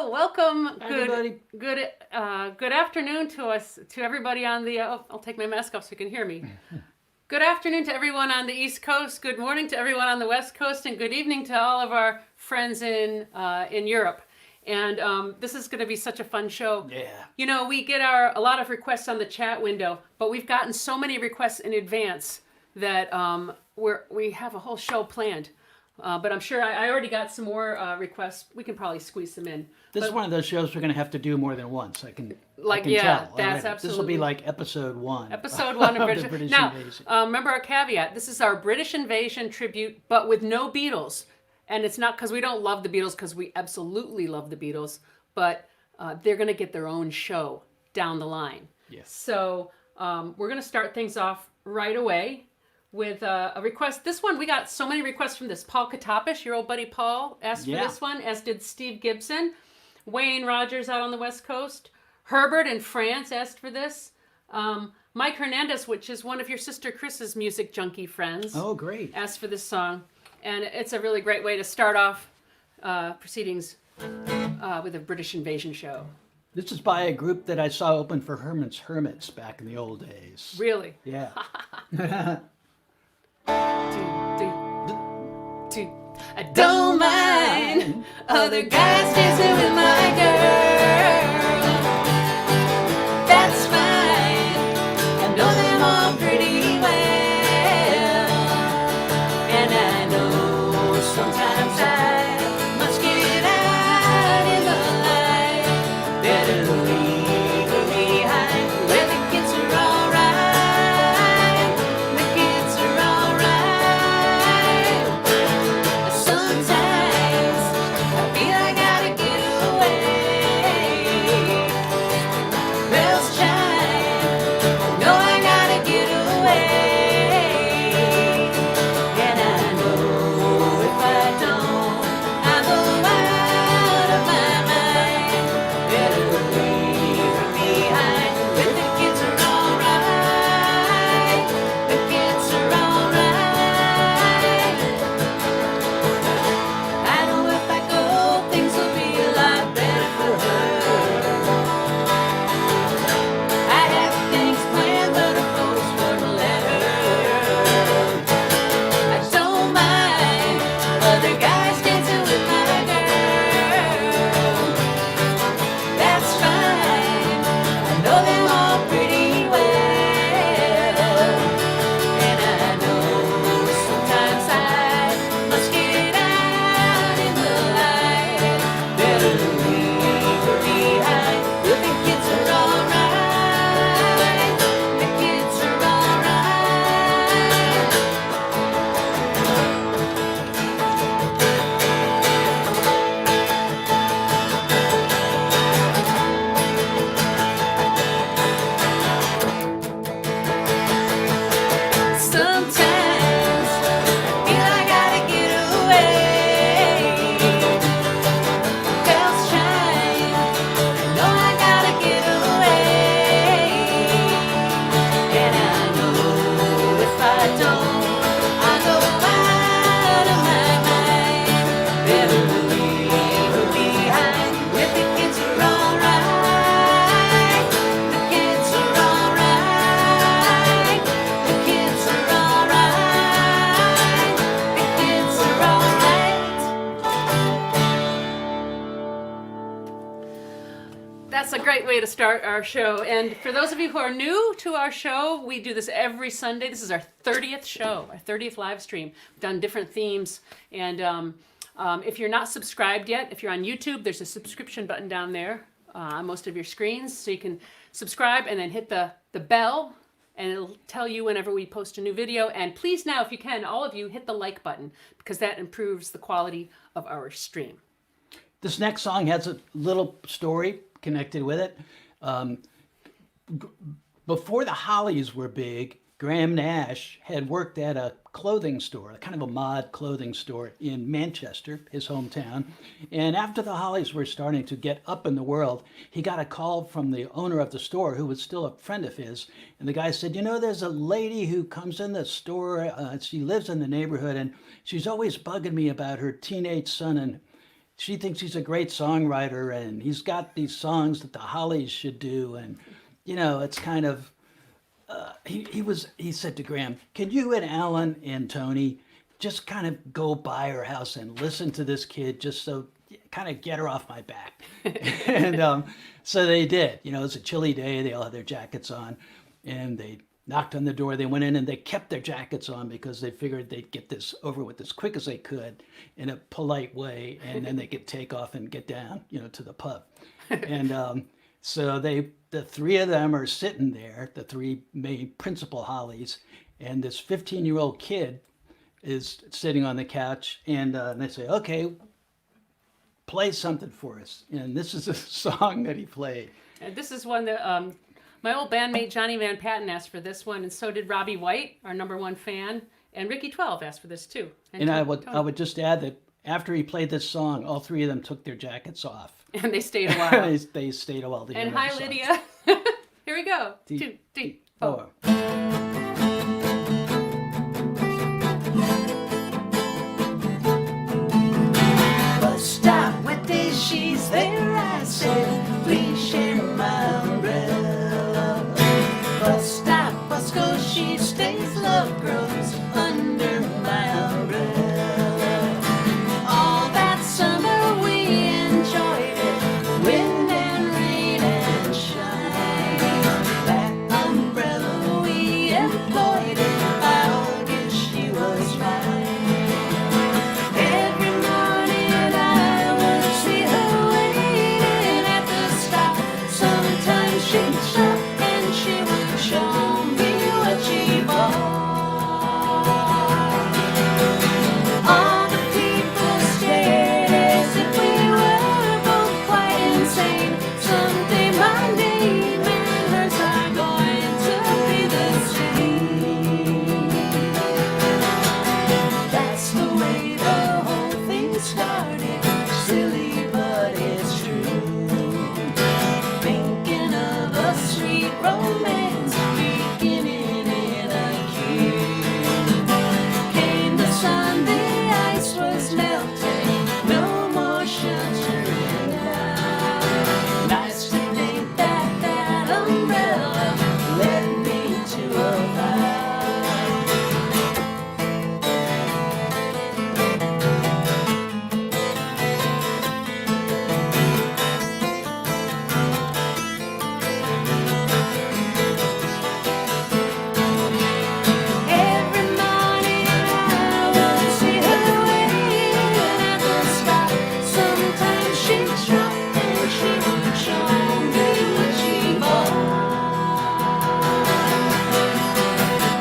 Hello, welcome. Hi, everybody. Good afternoon to us, to everybody on the. I'll take my mask off so you can hear me. Good afternoon to everyone on the East Coast. Good morning to everyone on the West Coast, and good evening to all of our friends in Europe. And this is going to be such a fun show. Yeah. You know, we get a lot of requests on the chat window, but we've gotten so many requests in advance that we have a whole show planned. But I'm sure I already got some more requests. We can probably squeeze them in. This is one of those shows we're going to have to do more than once. I can Yeah, tell. that's already. absolutely. This will be like episode one. Episode one of the British Now, Invasion. remember our caveat. This is our British Invasion tribute, but with no Beatles. And it's not because we don't love the Beatles, because we absolutely love the Beatles. But they're going to get their own show down the line. Yes. So we're going to start things off right away with a request. This one, we got so many requests from this. Paul Katapish, your old buddy Paul, asked for this one, as did Steve Gibson. Wayne Rogers out on the West Coast. Herbert in France asked for this. Mike Hernandez, which is one of your sister Chris's music junkie friends. Oh, great. Asked for this song. And it's a really great way to start off proceedings with a British Invasion show. This is by a group that I saw open for Herman's Hermits back in the old days. Really? Yeah. I don't mind other guys dancing with my girl. That's fine. I know them all pretty well. And I know sometimes I must get out in the light. Better leave her behind where the kids are alright. The kids are alright. Sometimes I feel I gotta get away. Bells chime, I know I gotta get away. And I know if I don't, I'll go out of my mind. Better leave her behind when the kids are alright. The kids are alright. I know if I go, things will be a lot better for her. I have things planned, but a postcard will let her. I don't mind other guys dancing with my girl. That's fine. I know them all pretty well. And I know sometimes I must get out in the light. Better leave her behind. The kids are alright. The kids are alright. Sometimes I feel I gotta get away. Bells chime, I know I gotta get away. And I know if I don't, I'll go out of my mind. Better leave her behind where the kids are alright. The kids are alright. The kids are alright. The kids are alright. That's a great way to start our show. And for those of you who are new to our show, we do this every Sunday. This is our 30th show, our 30th live stream. We've done different themes. And if you're not subscribed yet, if you're on YouTube, there's a subscription button down there on most of your screens. So you can subscribe and then hit the bell, and it'll tell you whenever we post a new video. And please now, if you can, all of you, hit the like button, because that improves the quality of our stream. This next song has a little story connected with it. Before the Hollies were big, Graham Nash had worked at a clothing store, kind of a mod clothing store in Manchester, his hometown. And after the Hollies were starting to get up in the world, he got a call from the owner of the store, who was still a friend of his. And the guy said, you know, there's a lady who comes in the store. She lives in the neighborhood, and she's always bugging me about her teenage son, and she thinks he's a great songwriter, and he's got these songs that the Hollies should do, and it's kind of he said to Graham, "Can you and Alan and Tony just kind of go by her house and listen to this kid, just so kind of get her off my back?" And so they did. It was a chilly day. They all had their jackets on, and they knocked on the door. They went in and they kept their jackets on because they figured they'd get this over with as quick as they could in a polite way, and then they could take off and get down, to the pub. And so the three of them are sitting there, the three main principal Hollies, and this 15-year-old kid is sitting on the couch, and they say, "Okay, play something for us." And this is a song that he played. And this is one that my old bandmate Johnny Van Patten asked for this one, and so did Robbie White, our #1 fan, and Ricky 12 asked for this too. And I would just add that after he played this song, all three of them took their jackets off. And they stayed a while. They stayed a while to hear And that hi, song. Lydia. Here we go. Two, three, four. Bus stop with days she's there, I said, "Please share my umbrella." Bus stop, bus goes, she stays, love grows under my umbrella. All that summer we enjoyed it, wind and rain and shine. That umbrella we employed it, I guess she was mine. Every morning I would see her waiting at the stop. Sometimes she'd stop and she would show me what she bought. All the people stared as if we were both quite insane. Someday my name and hers are going to be the same. That's the way the whole thing started. Silly, but it's true. Thinking of a sweet romance beginning in a queue. Came the sun, the ice was melting, no more sheltering now. Nice to think that that umbrella led me to a vow. Every morning I would see her waiting at the stop. Sometimes she'd stop and she would show me what she bought.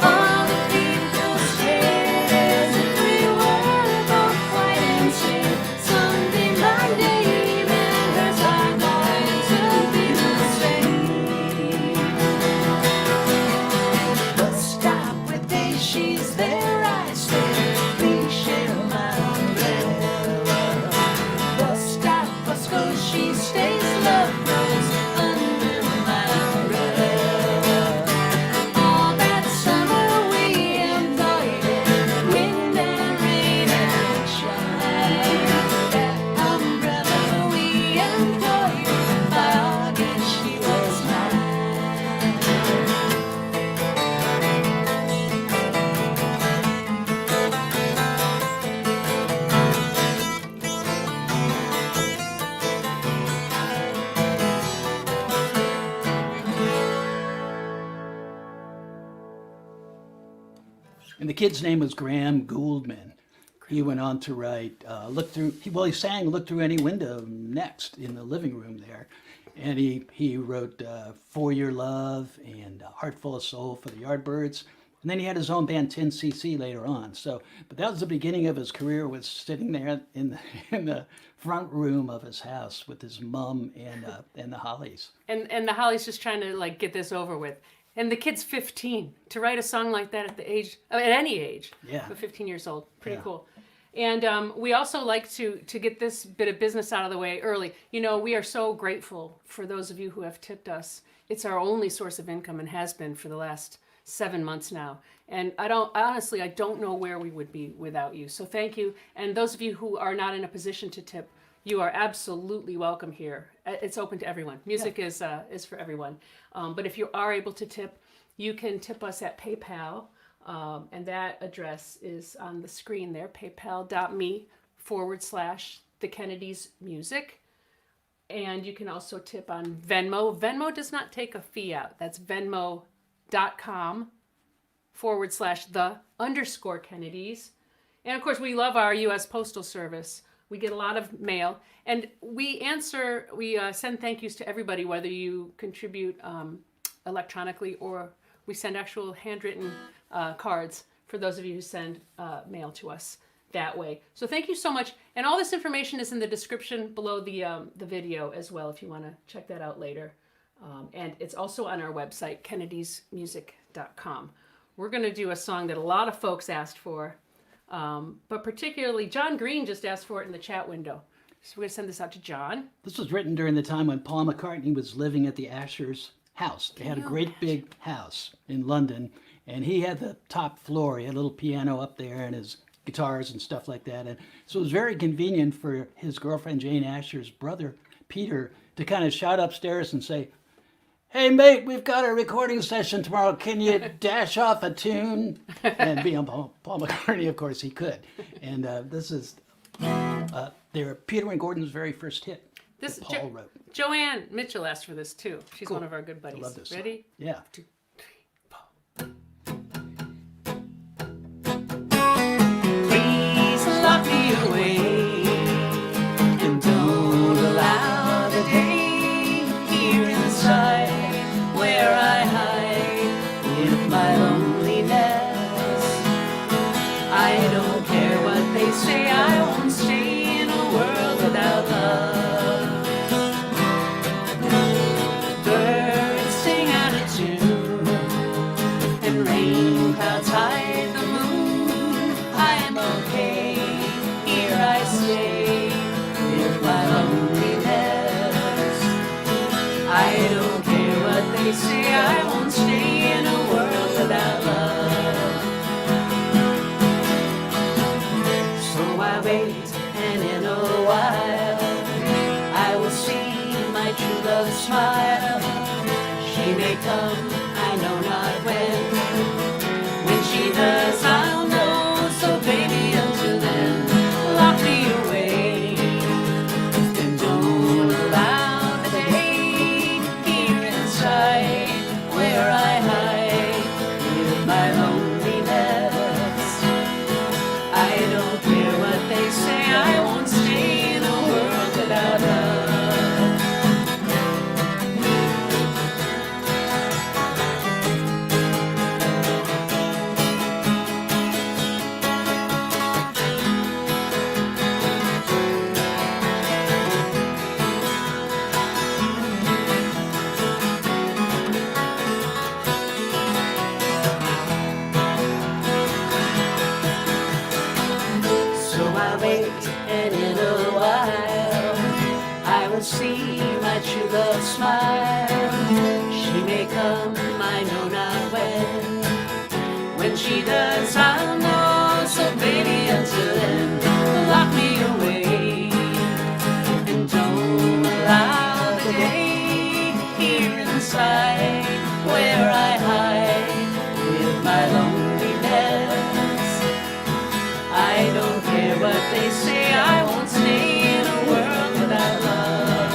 All the people stared as if we were both quite insane. Someday my name and hers are going to be the same. Bus stop with days she's there, I said, "Please share my umbrella." Bus stop, bus goes, she stays, love grows under my umbrella. All that summer we employed it, wind and rain and shine. That umbrella we employed it, by August she was mine. And the kid's name was Graham Gouldman. He went on to write he sang "Look Through Any Window" next in the living room there. And he wrote "For Your Love" and "Heart Full of Soul" for the Yardbirds. And then he had his own band 10cc later on. So, but that was the beginning of his career, was sitting there in the front room of his house with his mom and the Hollies. And the Hollies just trying to like get this over with. And the kid's 15. To write a song like that at the age, at any age, Yeah. but 15 years old, pretty Yeah. cool. And we also like to get this bit of business out of the way early. We are so grateful for those of you who have tipped us. It's our only source of income and has been for the last 7 months now. And I don't know where we would be without you. So thank you. And those of you who are not in a position to tip, you are absolutely welcome here. It's open to everyone. Music is for everyone. But if you are able to tip, you can tip us at PayPal, and that address is on the screen there, paypal.me/The Kennedys Music. And you can also tip on Venmo. Venmo does not take a fee out. That's venmo.com/the_Kennedys. And of course, we love our U.S. Postal Service. We get a lot of mail, and we send thank yous to everybody, whether you contribute electronically or we send actual handwritten cards for those of you who send mail to us that way. So thank you so much. And all this information is in the description below the video as well, if you want to check that out later. And it's also on our website, kennedysmusic.com. We're going to do a song that a lot of folks asked for. But particularly John Green just asked for it in the chat window. So we're going to send this out to John. This was written during the time when Paul McCartney was living at the Ashers' house. They had a great big house in London, and he had the top floor. He had a little piano up there and his guitars and stuff like that. And so it was very convenient for his girlfriend Jane Asher's brother, Peter, to kind of shout upstairs and say, "Hey, mate, we've got a recording session tomorrow. Can you dash off a tune?" And being Paul McCartney, of course, he could. And this is Peter and Gordon's very first hit that Paul wrote. Joanne Mitchell asked for this too. She's one of our good buddies. I love this Ready? song. Yeah. 2, 3, 4. Please lock me away and don't allow the day here inside where I hide with my loneliness. I don't care what they say, I won't stay in a world without love. Birds sing out of tune and rain clouds hide the moon. I am okay, here I stay with my loneliness. I don't care what they say, I won't stay in a world without love. So I wait, and in a while I will see my true love smile. She may come, I know not when. When she does, I'll know. So baby, until then, lock me away and don't allow the day here inside where I hide with my loneliness. I don't care what they say, I won't stay in a world without love. So I wait, and in a while I will see my true love smile. She may come, I know not when. When she does, I'll know. So baby, until then, lock me away and don't allow the day here inside where I hide with my loneliness. I don't care what they say, I won't stay in a world without love.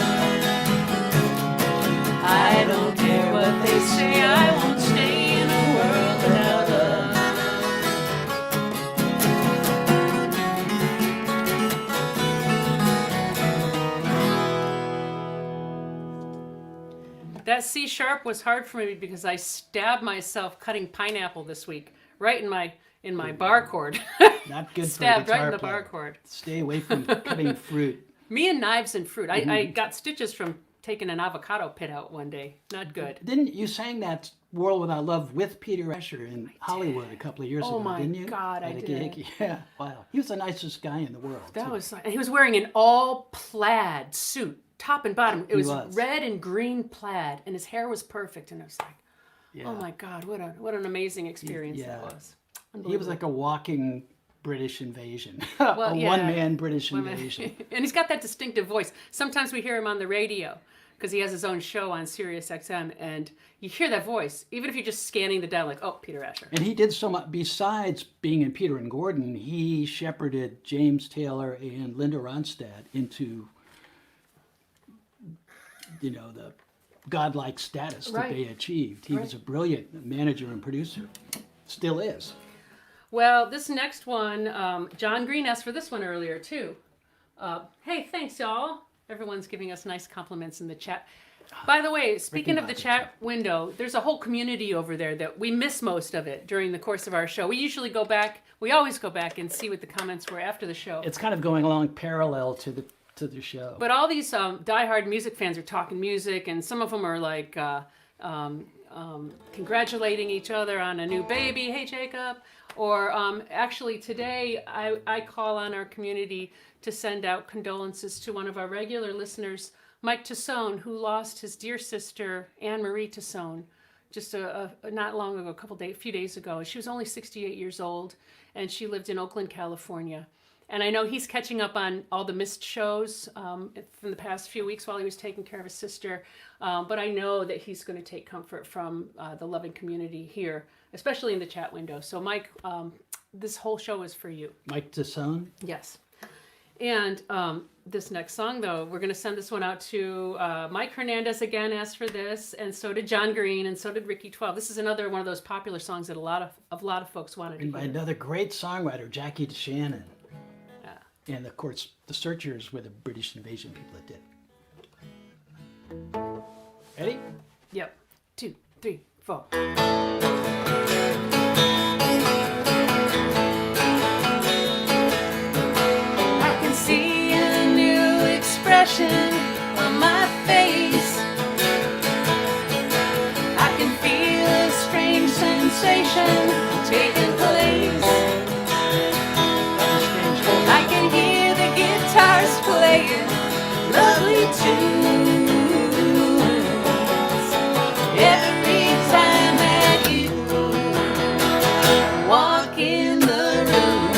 I don't care what they say, I won't stay in a world without love. That C sharp was hard for me because I stabbed myself cutting pineapple this week, right in my bar chord. Not good for a Stabbed right guitar in the player. bar chord. Stay away from cutting fruit. Me and knives and fruit. I got stitches from taking an avocado pit out one day. Not good. Didn't you sang that World Without Love with Peter Asher in Hollywood a couple of years ago, my didn't you? God, I At a did. gig? Yeah, wow. He was the nicest guy in the world. That too. was, and he was wearing an all plaid suit, top and bottom. It was, was. red and green plaid, and his hair was perfect. And it was like, Yeah. oh my God, what an amazing experience Yeah. that was. He was like a walking British invasion, Well, a yeah. one-man British Women. invasion. And he's got that distinctive voice. Sometimes we hear him on the radio because he has his own show on Sirius XM, and you hear that voice, even if you're just scanning the dial, like, oh, Peter Asher. And he did so much. Besides being in Peter and Gordon, he shepherded James Taylor and Linda Ronstadt into, the godlike status that Right. they achieved. He was a brilliant manager and producer. Still is. Well, this next one, John Green asked for this one earlier, too. Hey, thanks, y'all. Everyone's giving us nice compliments in the chat. By the way, speaking of the chat window, there's a whole community over there that we miss most of it during the course of our show. We always go back and see what the comments were after the show. It's kind of going along parallel to the show. But all these diehard music fans are talking music, and some of them are like congratulating each other on a new baby. Hey, Jacob. Or actually today, I call on our community to send out condolences to one of our regular listeners, Mike Tassone, who lost his dear sister, Anne-Marie Tassone, just not long ago, a few days ago. She was only 68 years old, and she lived in Oakland, California. And I know he's catching up on all the missed shows from the past few weeks while he was taking care of his sister. But I know that he's going to take comfort from the loving community here, especially in the chat window. So, Mike, this whole show is for you. Mike Tassone? Yes. And this next song, though, we're going to send this one out to Mike Hernandez again, asked for this, and so did John Green, and so did Ricky 12. This is another one of those popular songs that a lot of folks wanted to And by hear. another great songwriter, Jackie DeShannon. And of course, the Searchers were the British invasion people that did. Ready? Yep. 2, 3, 4. I can see a new expression on my face. I can feel a strange sensation taking place. I can hear the guitars playing lovely tunes. Every time that you walk in the room,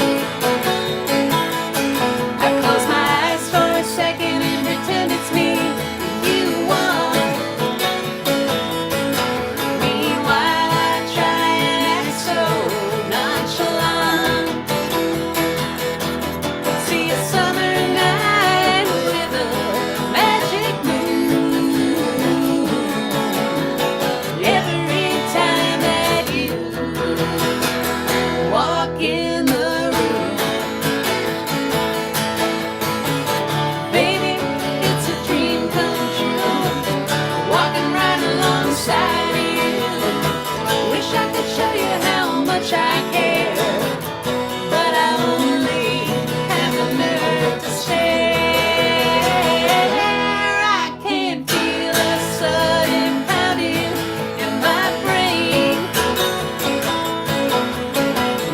I close my eyes for a second and pretend it's me you want. Meanwhile, I try and act so nonchalant. See a summer night with a magic moon. Every time that you walk in the room, baby, it's a dream come true. Walking right alongside you. Wish I could show you how much I care, but I only have the nerve to stare. I can't feel a sudden pounding in my brain.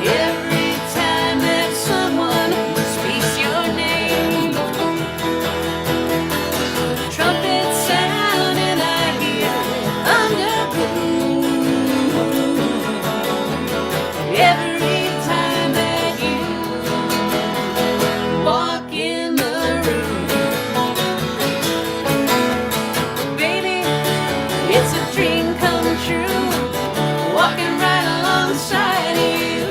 Every time that someone speaks your name, trumpets sound and I hear thunder boom. Every time that you walk in the room, baby, it's a dream come true. Walking right alongside you.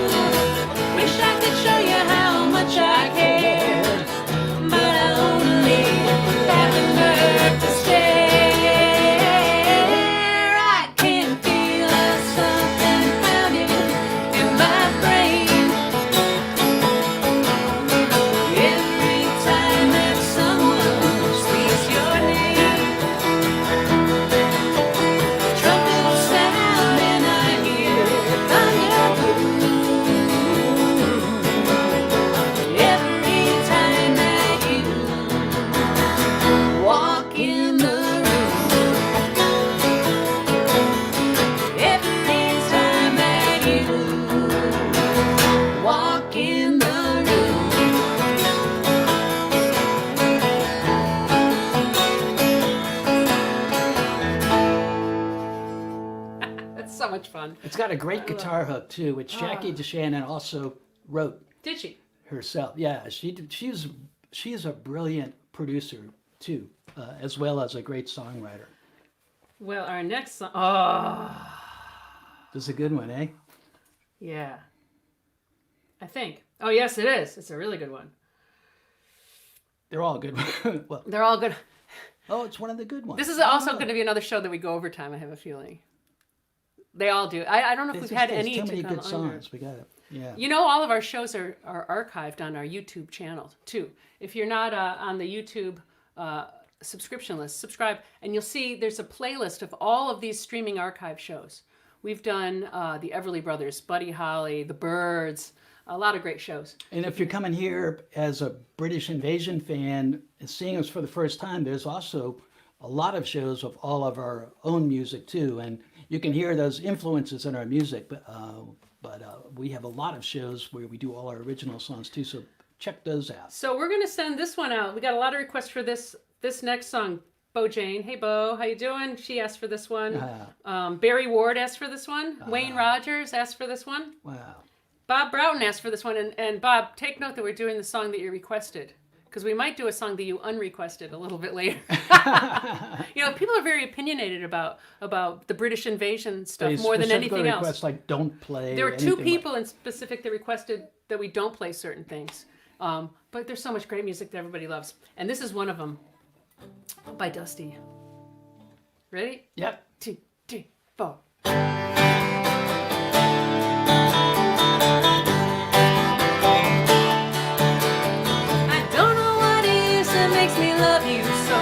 Wish I could show you how much I care, but I only have the nerve to stare. I can feel something pounding in my brain. Every time that someone speaks your name, trumpets sound and I hear thunder boom. Every time that you walk in the room, every time that you walk in the That's so much fun. It's got a great guitar hook too, which Ah. Jackie DeShannon also wrote Did she? herself. Yeah, she's a brilliant producer too, as well as a great songwriter. Well, our next song. Oh, This is a good one, eh? yeah. I think. Oh, yes, it is. It's a really good one. They're all good. Well, They're all good. oh, it's one of the good ones. This is also going to be another show that we go overtime, I have a feeling. They all do. I don't know if we've had any too to many come good under. songs. We got it. Yeah. You know, all of our shows are archived on our YouTube channel, too. If you're not on the YouTube subscription list, subscribe, and you'll see there's a playlist of all of these streaming archive shows. We've done the Everly Brothers, Buddy Holly, The Byrds, a lot of great shows. And if you're coming here as a British Invasion fan and seeing us for the first time, there's also a lot of shows of all of our own music too, and you can hear those influences in our music. But we have a lot of shows where we do all our original songs too. So check those out. So we're going to send this one out. We got a lot of requests for this next song. Bo Jane, hey Bo, how you doing? She asked for this one. Barry Ward asked for this one. Wayne Rogers asked for this one. Wow. Bob Broughton asked for this one. And Bob, take note that we're doing the song that you requested. Because we might do a song that you unrequested a little bit later. You know, people are very opinionated about the British invasion stuff They more than specifically anything request, else. like don't play. There were two anything like- people in specific that requested that we don't play certain things. But there's so much great music that everybody loves. And this is one of them by Dusty. Ready? Yep. 2, 3, 4. I don't know what it is that makes me love you so.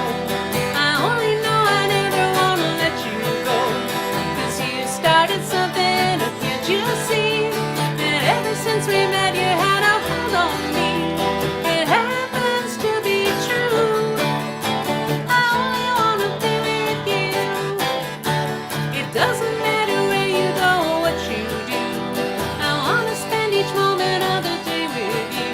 I only know I never wanna let you go. 'Cause you started something, can't you see? That ever since we met you had a hold on me. It happens to be true. I only wanna be with you. It doesn't matter where you go or what you do. I wanna spend each moment of the day with you.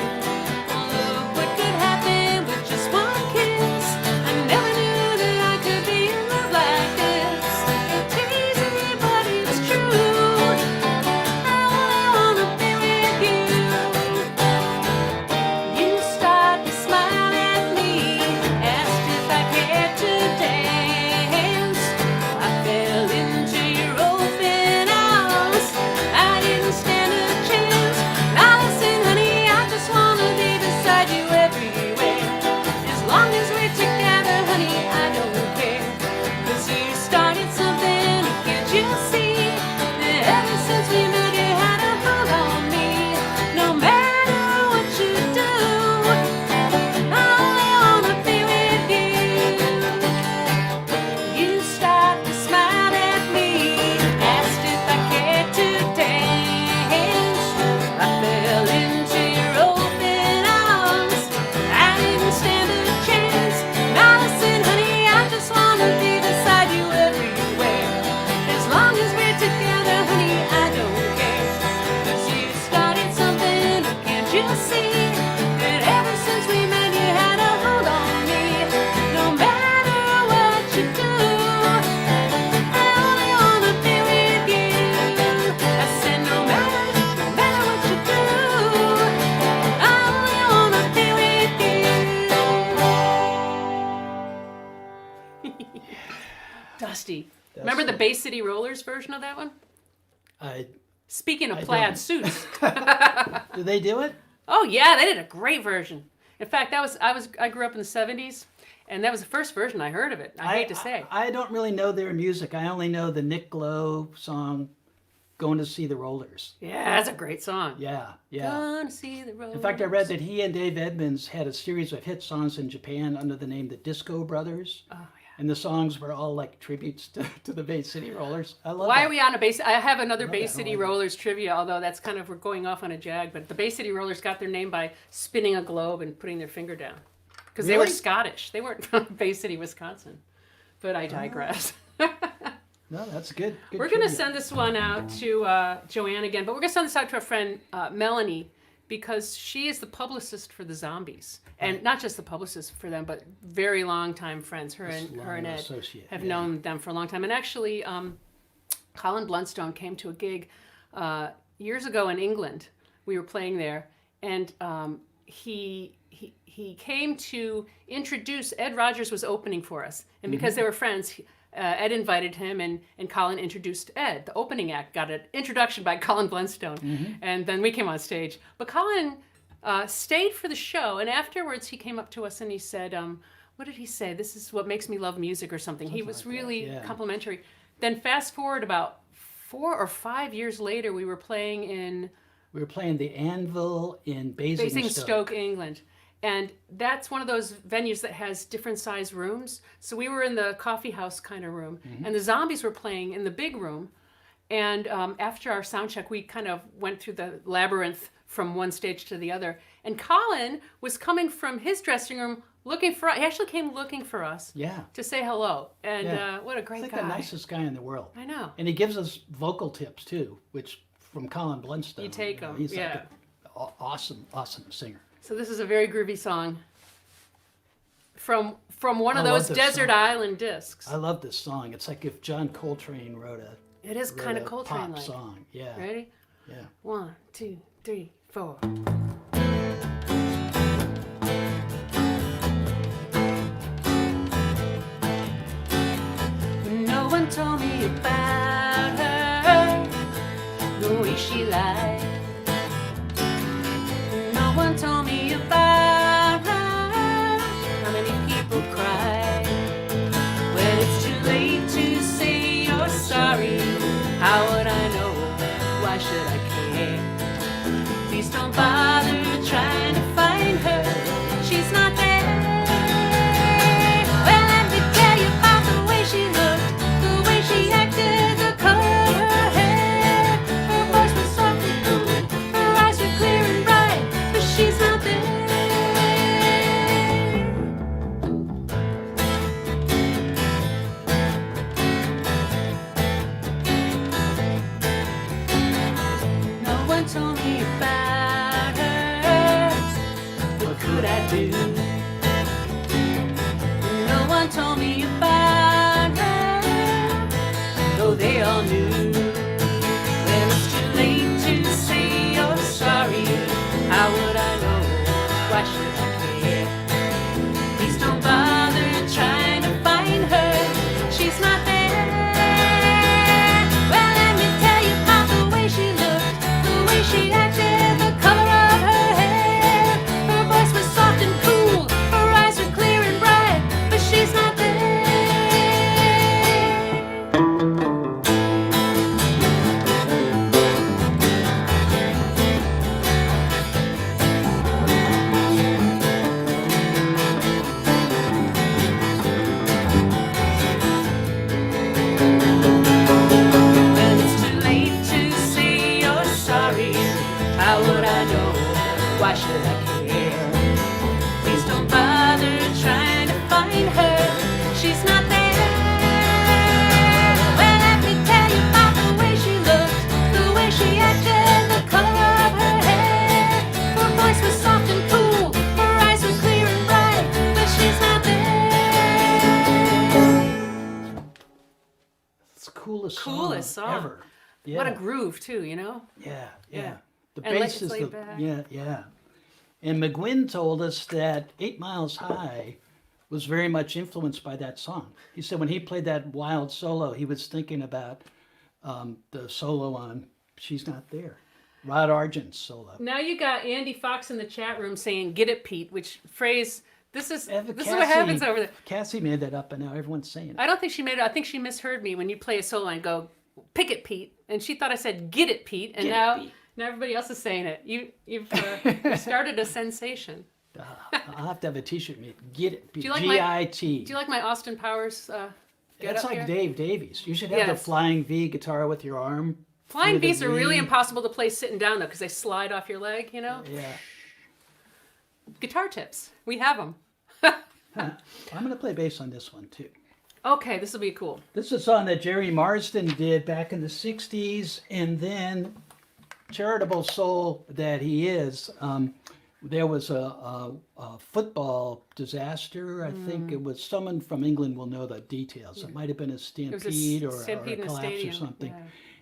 Look what could happen with just one kiss. I never knew that I could be in love like this. It's easy, but it's true. I only wanna be with you. You start to smile at me, asked if I cared to dance. I fell into your open arms. I didn't stand a chance. Now listen, honey, I just wanna be beside you everywhere. As long as we're together, honey, I don't care. 'Cause you started something, can't you see? That ever since we met, you had a hold on me. No matter what you do, I only wanna be with you. You start to smile at me, asked if I cared to dance. I fell into your open arms. I didn't stand a chance. Now listen, honey, I just wanna be beside you everywhere. As long as we're together, honey, I don't care. 'Cause you started something, can't you see? That ever since we met, you had a hold on me. No matter what you do, I only wanna be with you. I said no matter what you do, I only wanna be with you. Dusty. Remember the Bay City Rollers version of that one? Speaking of I plaid don't. suits. Do they do it? Oh yeah, they did a great version. In fact, I grew up in the 70s, and that was the first version I heard of it. I hate to say. I don't really know their music. I only know the Nick Lowe song, "Going to See the Rollers." Yeah, that's a great song. Yeah, yeah. Gonna see the road. In fact, I read that he and Dave Edmunds had a series of hit songs in Japan under the name the Disco Brothers. Oh yeah. And the songs were all like tributes to the Bay City Rollers. I love Why that. are we on a Bay? I have another Bay that. City I like Rollers trivia, although that's kind of we're going off on a jag. But the Bay City Rollers got their name by spinning a globe and putting their finger down, because they were Really? Scottish. They weren't from Bay City, Wisconsin. But I digress. No, that's good. Good We're going to trivia. send this one out to Joanne again, but we're going to send this out to our friend Melanie, because she is the publicist for the Zombies. And not just the publicist for them, but very long time friends. Her and long Ed associate, have yeah. known them for a long time. And actually, Colin Blunstone came to a gig years ago in England. We were playing there, and he came to introduce. Ed Rogers was opening for us, and because they were friends, Ed invited him, and Colin introduced Ed. The opening act got an introduction by Colin Blunstone, and then we came on stage. But Colin stayed for the show, and afterwards he came up to us and he said, what did he say? This is what makes me love music or something. He was really complimentary. Then fast forward about 4 or 5 years later, we were playing the Anvil in Basingstoke, England. And that's one of those venues that has different size rooms. So we were in the coffee house kind of room, and the Zombies were playing in the big room. And after our sound check, we kind of went through the labyrinth from one stage to the other. And Colin was coming from his dressing room looking for us. He actually came looking for us to say hello. And what a great He's guy. like the nicest guy in the world. I know. And he gives us vocal tips too, which from Colin Blunstone. You take them. He's like an awesome singer. So this is a very groovy song from one of I love those this desert song. island discs. I love this song. It's like if John Coltrane wrote It is kind of a Coltrane pop like. song. Yeah. Ready? Yeah. 1, 2, 3, 4. No one told me about her, the way she lied. No one told me about her, how many people cry. When it's too late to say you're sorry, how would I know? Why should I care? Please don't bother trying to find her. She's not there. Well, let me tell you about the way she looked, the way she acted, the color of her hair. Her voice was soft and cool, her eyes were clear and bright, but she's not there. No one told me about her. What could I do? No one told me about her, though they all knew. Well, it's too late to say you're sorry. How would I know? Why should I care? Please don't bother trying to find her. She's not there. Well, let me tell you about the way she looked, the way she acted, the color of her hair. Her voice was soft and cool, her eyes were clear and bright, but she's not there. When it's too late to say you're sorry, how would I know? Why should I care? Please don't bother trying to find her. She's not there. Well, let me tell you about the way she looked, the way she acted, the color of her hair. Her voice was soft and cool, her eyes were clear and bright, but she's not there. It's the coolest Coolest song. ever. Yeah. What a groove too, you know? Yeah. Yeah. The And bass is laid the back. yeah. And McGuinn told us that 8 Miles High was very much influenced by that song. He said when he played that wild solo, he was thinking about the solo on She's Not There, Rod Argent's solo. Now you got Andy Fox in the chat room saying "Get it, Pete," which phrase? This is Cassie- what happens over there. Cassie made that up, and now everyone's saying it. I don't think she made it. I think she misheard me when you play a solo and go "Pick it, Pete," and she thought I said "Get it, Pete," and Get it, now Pete. now everybody else is saying it. You've started a sensation. I'll have to have a T-shirt made. Get it, you like G-I-T. Do you like my Austin Powers? Get That's up like here? Dave Davies. You should have the Yes. flying V guitar with your arm. Flying through the V's are really V. impossible to play sitting down though because they slide off your leg. You know. Yeah. Guitar tips. We have them. I'm going to play bass on this one, too. Okay, this will be cool. This is a song that Jerry Marsden did back in the 60s, and then charitable soul that he is, there was a football disaster. I think it was someone from England will know the details. It might have been a stampede or stampede a in a collapse or stadium, something.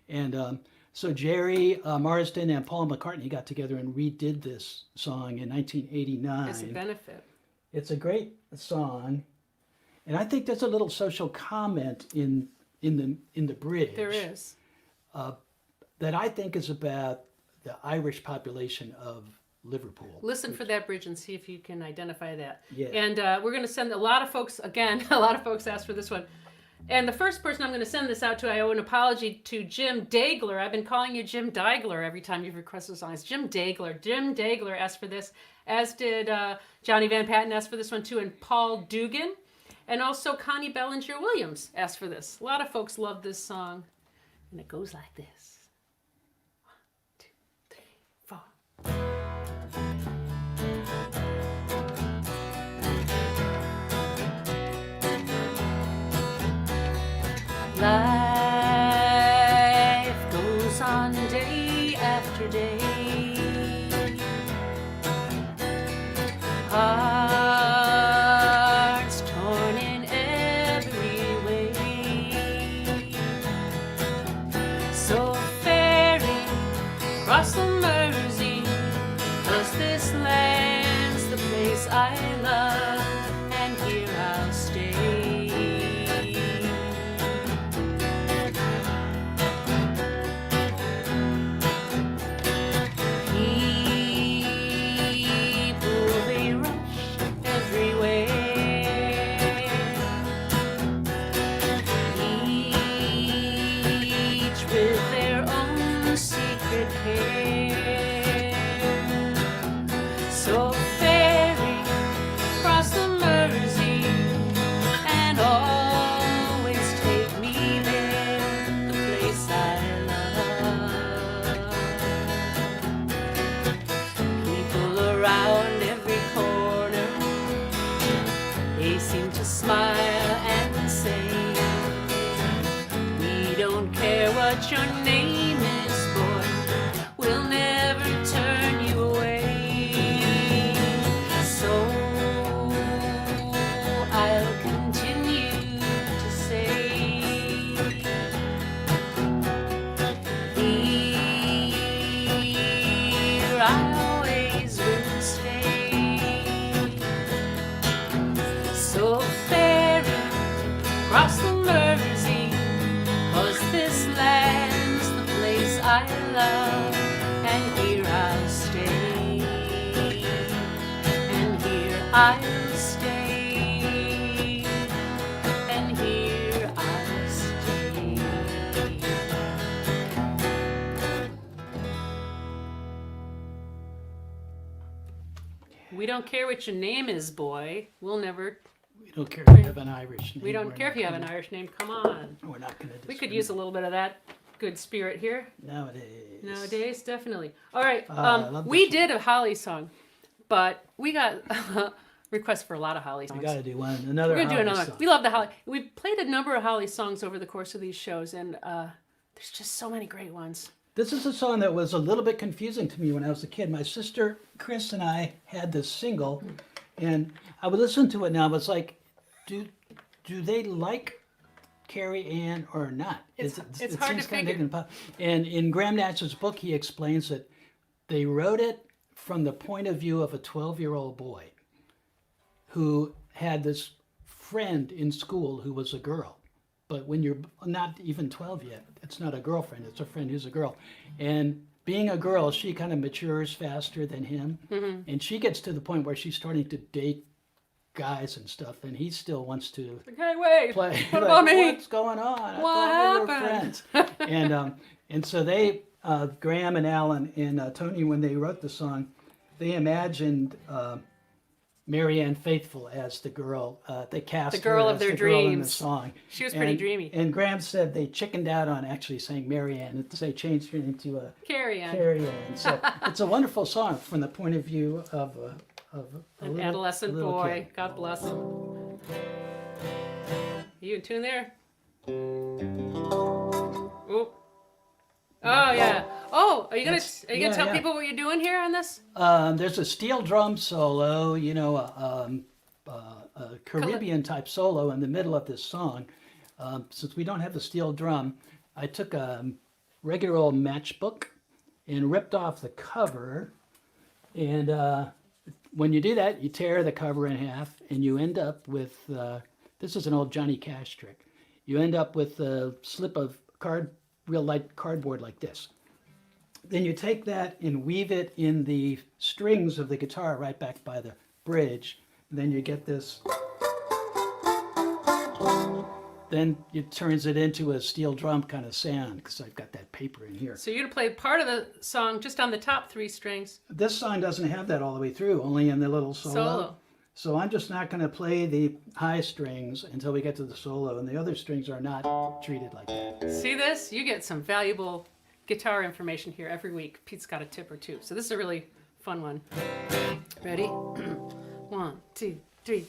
yeah. And So Jerry Marsden and Paul McCartney got together and redid this song in 1989. As a benefit. It's a great song, and I think there's a little social comment in the bridge. There is. That I think is about the Irish population of Liverpool. Listen for that bridge and see if you can identify that. Yeah. And we're going to send a lot of folks, again, a lot of folks asked for this one. And the first person I'm going to send this out to, I owe an apology to Jim Dagler. I've been calling you Jim Dagler every time you've requested a song. It's Jim Dagler. Jim Dagler asked for this, as did Johnny Van Patten asked for this one too, and Paul Dugan. And also Connie Bellinger Williams asked for this. A lot of folks love this song. And it goes like this. 1, 2, 3, 4. Life goes on day after day. Hearts torn in every way. So ferry across the Mersey, 'cause this land's the place I love, and here I'll stay. So ferry across the Mersey and always take me there, the place I love. People around every corner, they seem to smile and say, we don't care what your name is, boy, we'll never turn you away. So I'll continue to say, here I always will stay. So ferry across the Mersey, 'cause this land's the place I love, and here I'll stay, and here I'll stay, and here I'll stay. We don't care what your name is, boy. We'll never. We don't care if you have an Irish name. We don't We're care if not you have an gonna- Irish name. Come on. We're not going to. We could use a little bit of that good spirit here. Nowadays. Nowadays, definitely. All right. I love We this did a Holly song, but we got requests for a lot of Holly songs. We got to do one. Another. We're gonna do Holly another. song. We love the Holly. We've played a number of Holly songs over the course of these shows, and there's just so many great ones. This is a song that was a little bit confusing to me when I was a kid. My sister Chris and I had this single, and I would listen to it now. I was like, do they like Carrie Ann or not? It's it hard to seems kind figure. of and in Graham Nash's book, he explains that they wrote it from the point of view of a 12-year-old boy who had this friend in school who was a girl. But when you're not even 12 yet, it's not a girlfriend, it's a friend who's a girl. And being a girl, she kind of matures faster than him. Mm-hmm. And she gets to the point where she's starting to date guys and stuff, and he still wants to Hey, wait. play. What like, about me? What's going on? I What thought we were happened?" friends. And so they, Graham and Alan and Tony, when they wrote the song, they imagined Marianne Faithfull as the girl. They cast The girl her of as their the girl in the dreams. song. She was pretty dreamy. And Graham said they chickened out on actually saying Marianne. They changed her into a Carrie Ann. Carrie Ann. So it's a wonderful song from the point of view of a An little- adolescent little boy. kid. God bless him. You in tune there? Oop. Oh yeah. Oh, are you gonna yeah, tell yeah. people what you're doing here on this? There's a steel drum solo, a Caribbean type solo in the middle of this song. Since we don't have the steel drum, I took regular old matchbook and ripped off the cover. And when you do that, you tear the cover in half, and you end up with this is an old Johnny Cash trick. You end up with a slip of real light cardboard like this. Then you take that and weave it in the strings of the guitar right back by the bridge. Then you get this. Then it turns it into a steel drum kind of sound because I've got that paper in here. So you're gonna play part of the song just on the top 3 strings. This song doesn't have that all the way through, only in the little Solo. So I'm just not going to play the high strings until we get to the solo, and the other strings are not treated like that. See this? You get some valuable guitar information here every week. Pete's got a tip or two. So this is a really fun one. Ready? 1, 2, 3.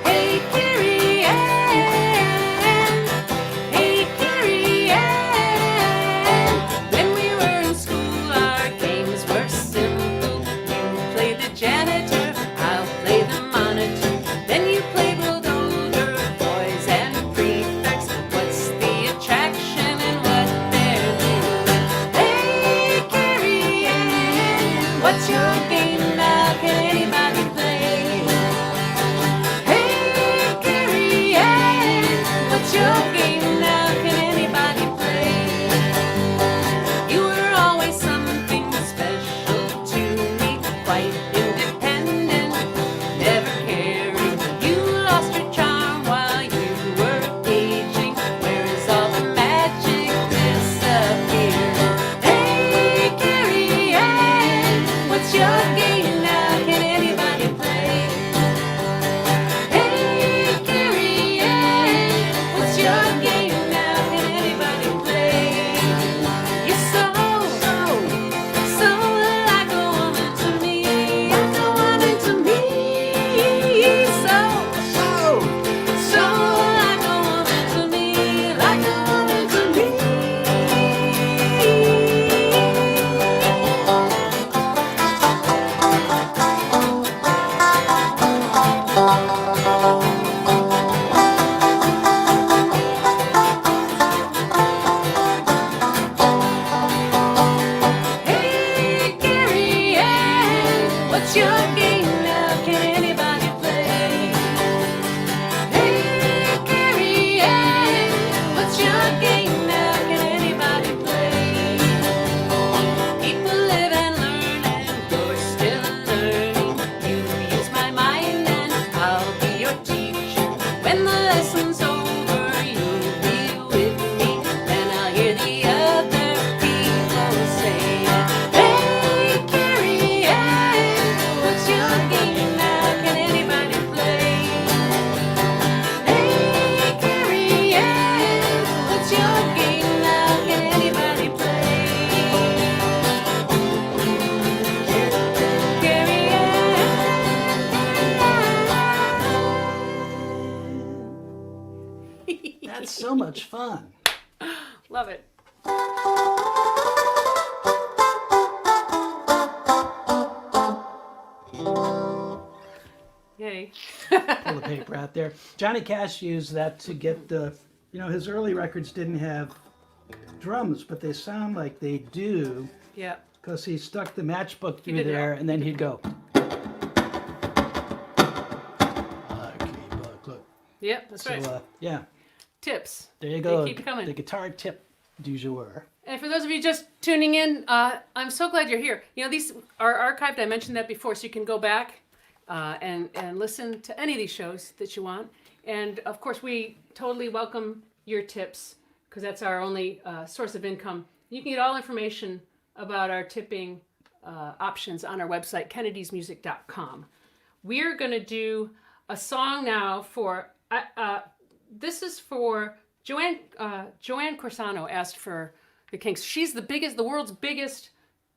Hey Carrie Ann, hey Carrie Ann. When we were in school, our games were simple. You played the janitor, I'll play the monitor. Then you played with older boys and prefects. What's the attraction and what they're doing? Hey Carrie Ann, what's your game now? Can anybody play? Hey Carrie Ann, what's your game now? Can anybody play? You were always something special to me, quite independent, never caring. You lost your charm while you were aging. Where is all the magic disappeared? Hey Carrie Ann, what's your game now? Can anybody play? Hey Carrie Ann, what's your game now? Can anybody play? You're so like a woman to me, like a woman to me. So like a woman to me, like a woman to me. Hey Carrie Ann, what's your game now? Can anybody play? Hey Carrie Ann, what's your game now? Can anybody play? People live and learn and you're still learning. You use my mind and I'll be your teacher. When the lesson's over, you'll be with me. Then I'll hear the other people say, hey Carrie Ann, what's your game now? Can anybody play? Hey Carrie Ann, what's your game now? Can anybody play? Carrie Ann. That's so much fun. Love it. Yay. Pull the paper out there. Johnny Cash used that to get the, his early records didn't have drums, but they sound like they do Yeah. because he stuck the matchbook through did it there all. and then he'd go. Yep, that's right. So, yeah, Tips. there you go. They keep coming. The guitar tip du jour. And for those of you just tuning in, I'm so glad you're here. These are archived. I mentioned that before, so you can go back and listen to any of these shows that you want. And of course, we totally welcome your tips because that's our only source of income. You can get all information about our tipping options on our website, kennedysmusic.com. We're going to do a song now for, this is for Joanne Corsano asked for the Kinks. She's the world's biggest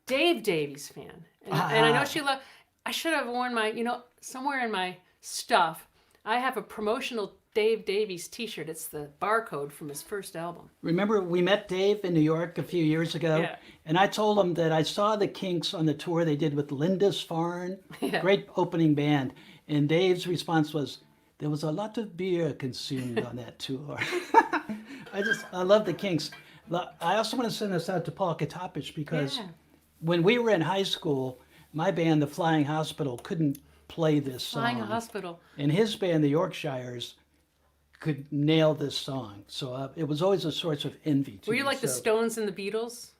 Dave Davies fan. And I know she loved, I should have worn my, somewhere in my stuff, I have a promotional Dave Davies t-shirt. It's the barcode from his first album. Remember, we met Dave in New York a few years ago, Yeah. and I told him that I saw the Kinks on the tour they did with Lindisfarne, Yeah. great opening band, And Dave's response was, there was a lot of beer consumed on that tour. I love the Kinks. I also want to send this out to Paul Katopich because Yeah. when we were in high school, my band, the Flying Hospital, couldn't play this song. Flying Hospital. And his band, the Yorkshires, could nail this song. So it was always a source of envy to Were me. you like the So Stones and the Beatles?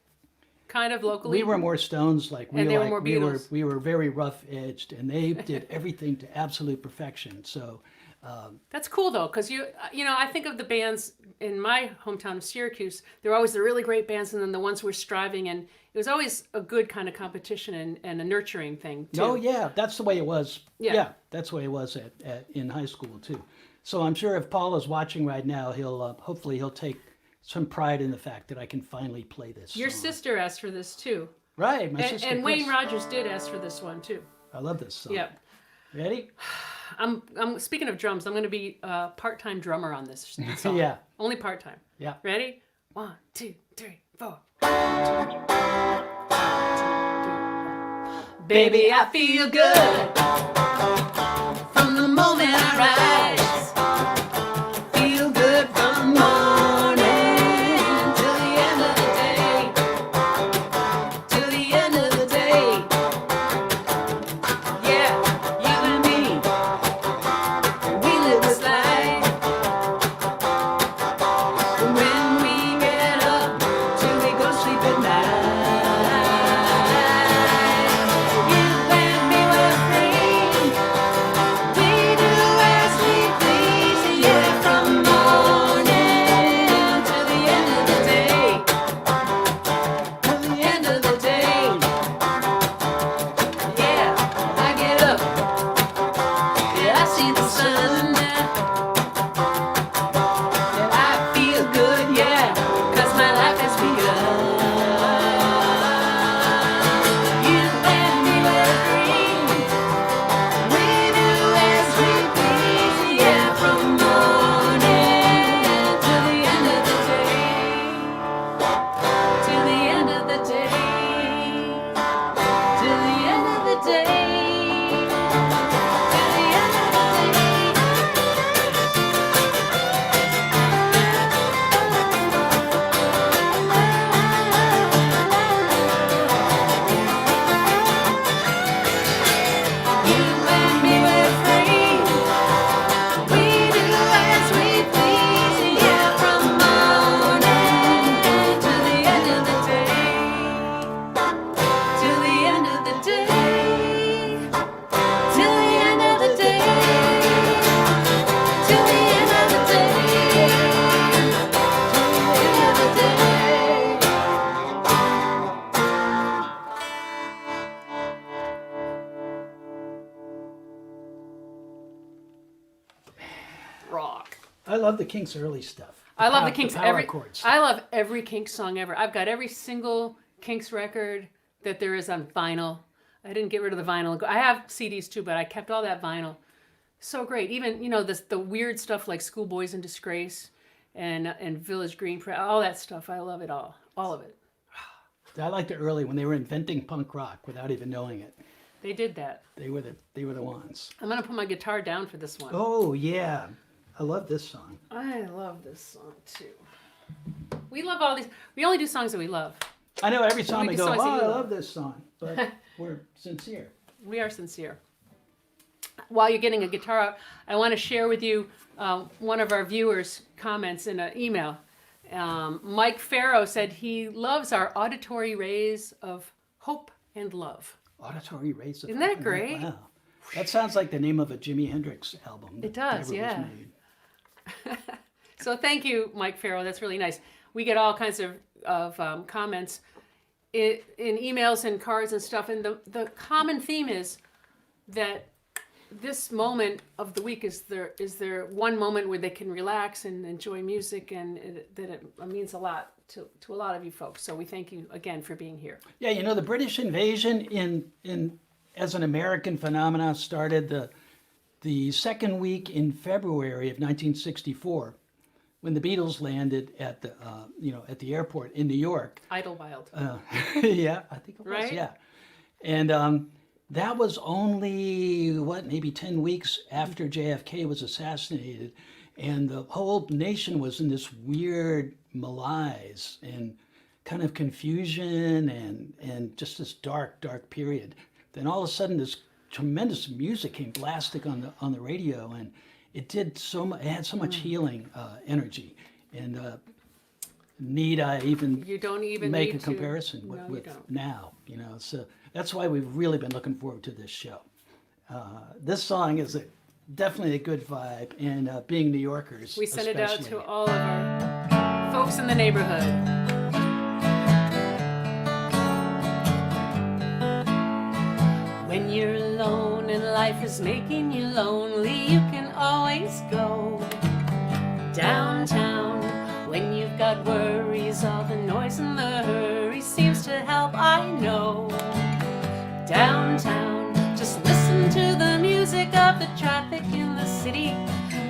Kind of locally? we were more Stones, like And they were like, more Beatles. we were very rough edged, and they did everything to absolute perfection. So That's cool though, because you know, I think of the bands in my hometown of Syracuse. They're always the really great bands, and then the ones who were striving, and it was always a good kind of competition and a nurturing thing too. oh yeah, that's the way it was. Yeah. That's the way it was in high school too. So I'm sure if Paul is watching right now, he'll hopefully he'll take some pride in the fact that I can finally play this. Your song. sister asked for this too, Right, my and, sister. and Wayne Chris. Rogers did ask for this one too. I love this song. Yep. Ready? I'm speaking of drums. I'm going to be a part-time drummer on this song. Yeah. Only part-time. Yeah. Ready? 1, 2, 3, 4. Baby, I feel good from the moment I rise. Feel good from morning till the end of the day. Till the end of the day. Yeah, you and me, we live this life. When we get up till we go sleep at night. You and me were free. We do as we please. Yeah, from morning till the end of the day. Till the end of the day. Yeah, I get up. Yeah, I see the sun. And I feel good, yeah, 'cause my life has begun. You and me were free. We do as we please, yeah, from morning till the end of the day. Till the end of the day. Till the end of the day. Till the end of the day. You and me were free. We do as we please, yeah, from morning till the end of the day. Till the end of the day. Till the end of the day. Till the end of the day. Till the end of the day. Rock. I love the Kinks' early stuff. I love the pow- Kinks. power chords. I love every Kinks song ever. I've got every single Kinks record that there is on vinyl. I didn't get rid of the vinyl. I have CDs too, but I kept all that vinyl. So great. Even the weird stuff like Schoolboys in Disgrace and Village Green, all that stuff. I love it all of it. I liked it early when they were inventing punk rock without even knowing it. They did that. They were the ones. I'm gonna put my guitar down for this one. Oh yeah, I love this song. I love this song too. We love all these. We only do songs that we love. I know every song We we do go, songs oh, that I you love." love this song, but we're sincere. We are sincere. While you're getting a guitar out, I want to share with you one of our viewers' comments in an email. Mike Farrow said he loves our auditory rays of hope and love. Auditory rays of Isn't that Hope. great? Wow. That sounds like the name of a Jimi Hendrix album. It that does, never was yeah. made. So thank you, Mike Farrow. That's really nice. We get all kinds of comments in emails and cards and stuff. And the common theme is that this moment of the week is their one moment where they can relax and enjoy music, and it means a lot to a lot of you folks. So we thank you again for being here. Yeah, the British invasion in as an American phenomenon started the second week in February of 1964, when the Beatles landed at the airport in New York. Idlewild. Yeah, I think it was. Right? Yeah, and that was only, what, maybe 10 weeks after JFK was assassinated. And the whole nation was in this weird malaise and kind of confusion and just this dark, dark period. Then all of a sudden, this tremendous music came blasting on the radio, and it did so much. It had so much healing energy, and need I even You don't even make need a comparison to. with, No, you with don't. now. You know, so that's why we've really been looking forward to this show. This song is definitely a good vibe, and being New Yorkers, We send it out especially. to all of our folks in the neighborhood. When you're alone and life is making you lonely, you can always go downtown. When you've got worries, all the noise and the hurry seems to help, I know. Downtown, just listen to the music of the traffic in the city.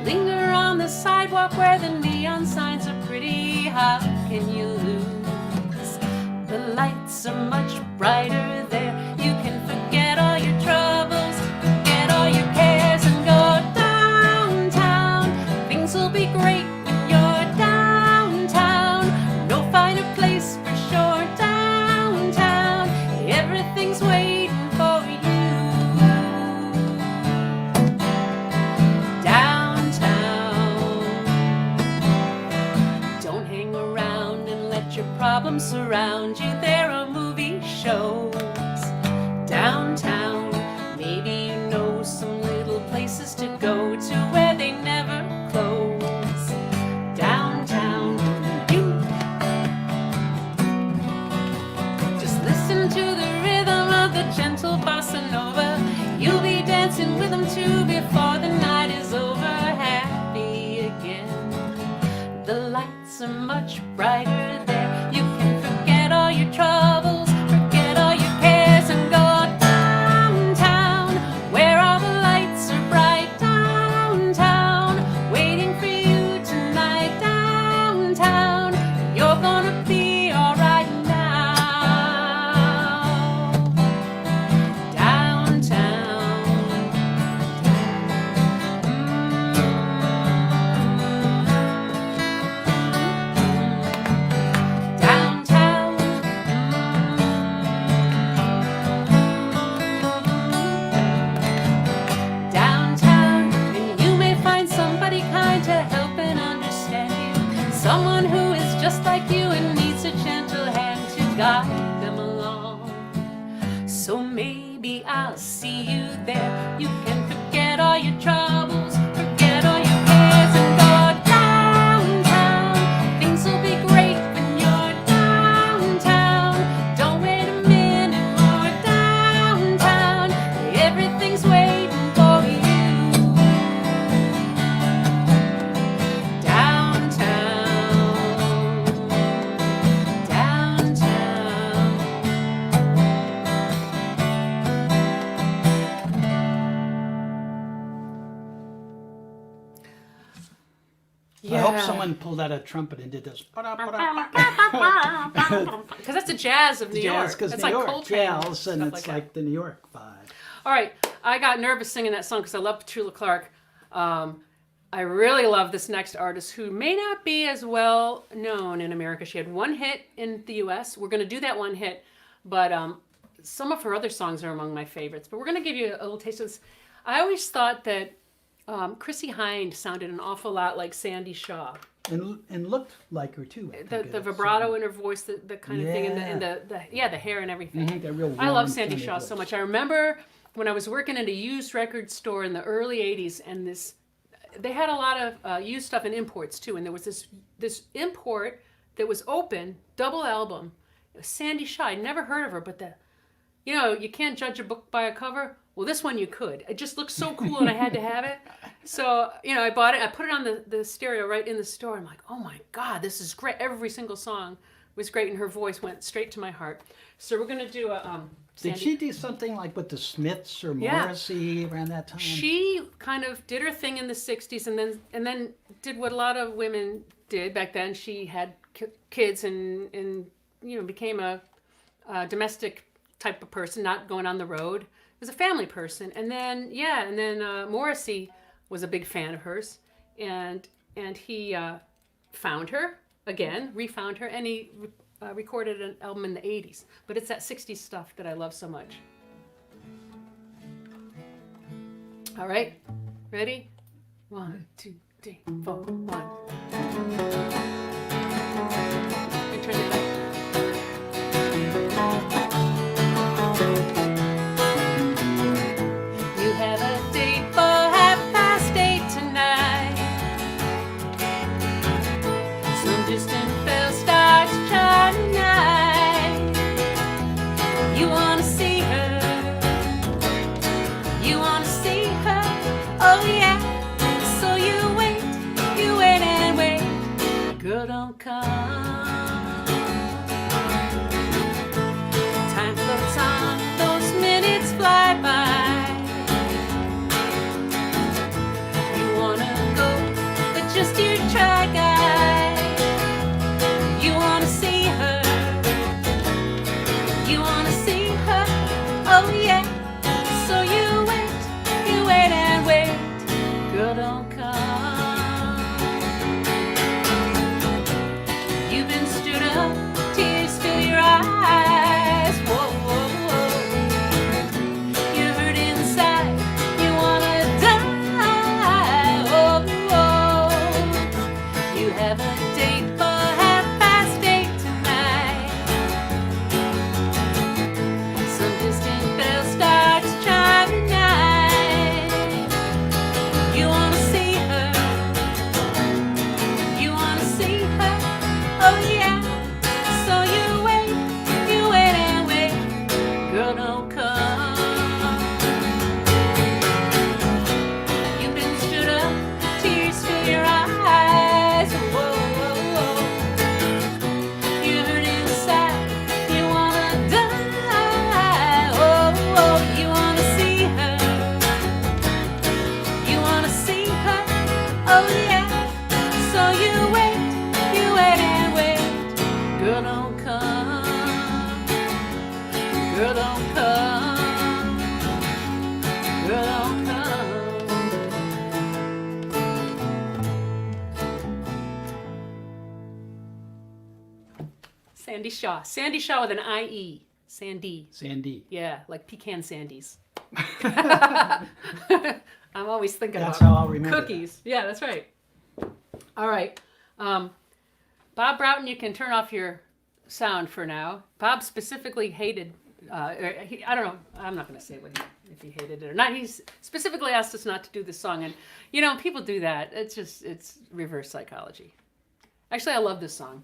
Linger on the sidewalk where the neon signs are pretty. How can you lose? The lights are much brighter there. You can forget all your troubles, forget all your cares, and go downtown. Things will be great when you're downtown. No finer place for sure. Downtown, everything's waiting for you. Downtown, don't hang around and let your problems surround you. There are movie shows downtown. Maybe you know some little places to go to where they never close. Downtown, you just listen to the rhythm of the gentle bossa nova. You'll be dancing with them too before the night is over. Happy again. The lights are much brighter there. You can forget all your troubles, forget all your cares, and go downtown, where all the lights are bright. Downtown, waiting for you tonight. Downtown, you're gonna be alright now. Downtown. Downtown. Downtown, and you may find somebody kind to help and understand you. Someone who is just like you and needs a gentle hand to guide them along. So maybe I'll see you there. You can forget all your troubles, forget all your cares, and go downtown. Things will be great when you're downtown. Don't wait a minute more. Downtown, everything's waiting for you. Downtown, downtown. I hope someone pulled out a trumpet and did this. Because that's the jazz of New York. Because That's New like York. Coltrane. Yeah, all of a sudden stuff it's that. like the New York vibe. All right, I got nervous singing that song because I love Petula Clark. I really love this next artist who may not be as well known in America. She had one hit in the U.S. We're going to do that one hit, but some of her other songs are among my favorites. But we're going to give you a little taste of this. I always thought that Chrissie Hynde sounded an awful lot like Sandy Shaw. And looked like her too. I The think it is. vibrato in her voice, the kind of thing, and the hair and everything. That real I love warm Sandy kind of Shaw voice. so much. I remember when I was working at a used record store in the early '80s, and they had a lot of used stuff and imports too. And there was this import that was open, double album, Sandy Shaw. I'd never heard of her, but you can't judge a book by a cover. Well, this one you could. It just looked so cool, and I had to have it. So, I bought it. I put it on the stereo right in the store. I'm like, oh my God, this is great. Every single song was great, and her voice went straight to my heart. So we're gonna do a. Did she do something like with the Smiths or Yeah. Morrissey around that time? She kind of did her thing in the '60s, and then did what a lot of women did back then. She had kids and became a domestic type of person, not going on the road. It was a family person. And then Morrissey was a big fan of hers, and he found her again, refound her, and he recorded an album in the 80s. But it's that 60s stuff that I love so much. All right, ready? 1, 2, 3, 4, 1. Turn it back. You have a date for 8:30 tonight. Some distant bell starts chiming night. You wanna see her. You wanna see her. Oh yeah. So you wait and wait. Girl, don't come. Time floats on, those minutes fly by. You wanna go, but just you try, guy. You wanna see her. You wanna see her. Oh yeah. So you wait and wait. Girl, don't come. You've been stood up, tears fill your eyes. Whoa, whoa, whoa. You're hurt inside, you wanna die. Oh, oh. You have a date for 8:30 tonight. Some distant bell starts chiming night. You wanna see her. You wanna see her. Oh yeah. So you wait and wait. Girl, don't come. You've been stood up, tears fill your eyes. Whoa, whoa, whoa. You're hurt inside, you wanna die. Oh, oh, you wanna see her. You wanna see her. Oh yeah. So you wait and wait. Girl, don't come. Girl, don't come. Girl, don't come. Sandy Shaw. Sandy Shaw with an I-E. Sandy. Sandy. Yeah, like pecan sandies. I'm always thinking That's about how I'll remember cookies. Yeah, that's right. All right. Bob Broughton, you can turn off your sound for now. Bob specifically hated, I don't know, I'm not going to say if he hated it or not. He specifically asked us not to do this song. And, you know, people do that. It's reverse psychology. Actually, I love this song.